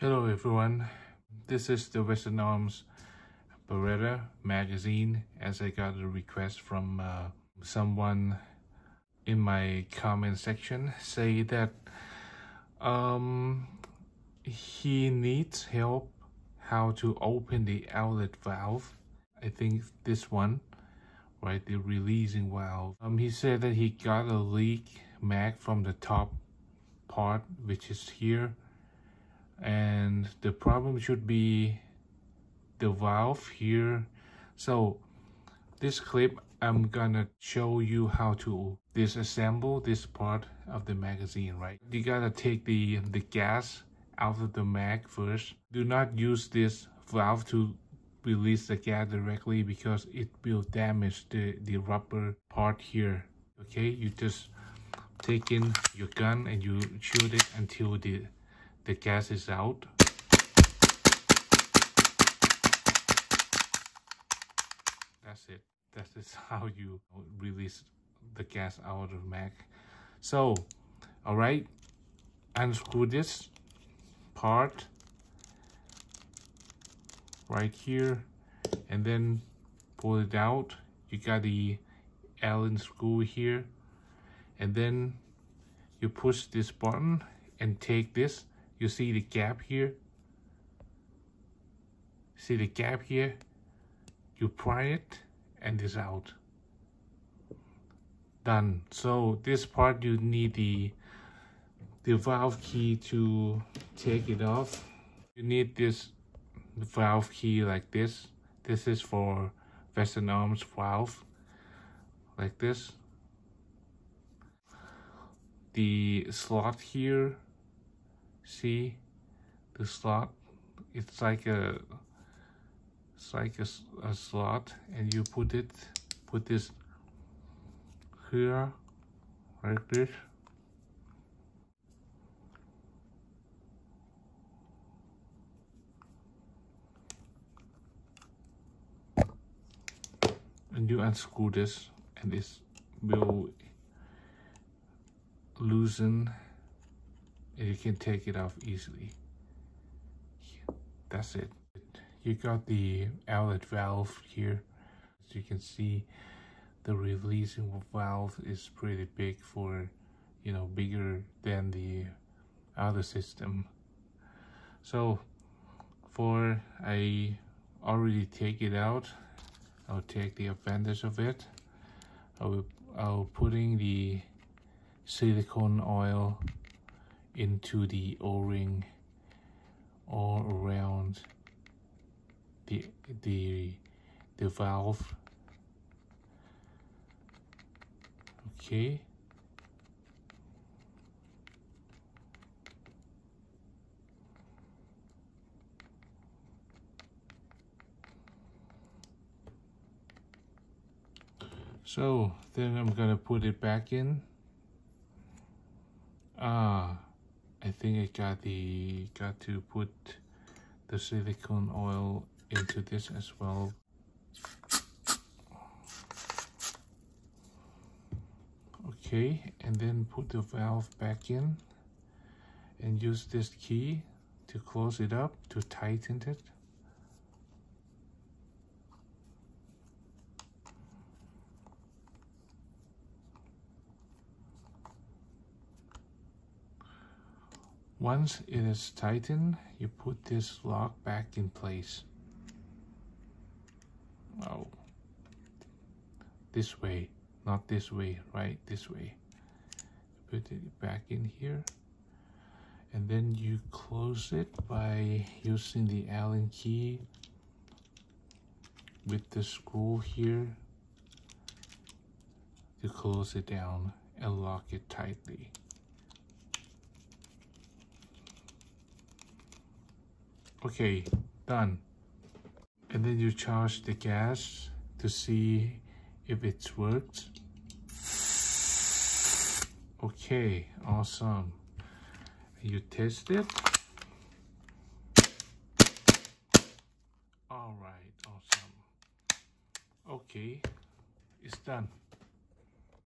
Hello everyone, this is the Western Arms Beretta magazine, as I got a request from someone in my comment section say that he needs help how to open the outlet valve. I think this one, right, the releasing valve. He said that he got a leak mag from the top part, which is here, and the problem should be the valve here. So this clip, I'm gonna show you how to disassemble this part of the magazine, right? You gotta take the gas out of the mag first. Do not use this valve to release the gas directly because it will damage the rubber part here. Okay, you just take in your gun and you shoot it until the gas is out. That's it. That is how you release the gas out of the mag. So, all right, unscrew this part right here and then pull it out. You got the Allen screw here, and then you push this button and take this. You see the gap here? See the gap here? You pry it and it's out. Done. So this part you need the valve key to take it off. You need this valve key like this. This is for Western Arms valve, like this. The slot here, see the slot? It's like a slot, and you put this here like this. And you unscrew this, and this will loosen, and you can take it off easily. That's it. You got the outlet valve here. As you can see, the releasing valve is pretty big for, you know, bigger than the other system. So I already take it out. I'll take the advantage of it. I'll putting the silicone oil into the O-ring all around the valve. Okay. So then I'm gonna put it back in. I think I got to put the silicone oil into this as well. Okay, and then put the valve back in and use this key to close it up, to tighten it. Once it is tightened, you put this lock back in place. Oh, this way, not this way, right? This way. Put it back in here, and then you close it by using the Allen key with the screw here to close it down and lock it tightly. Okay, done. And then you charge the gas to see if it's worked. Okay, awesome. You test it. All right, awesome. Okay, it's done.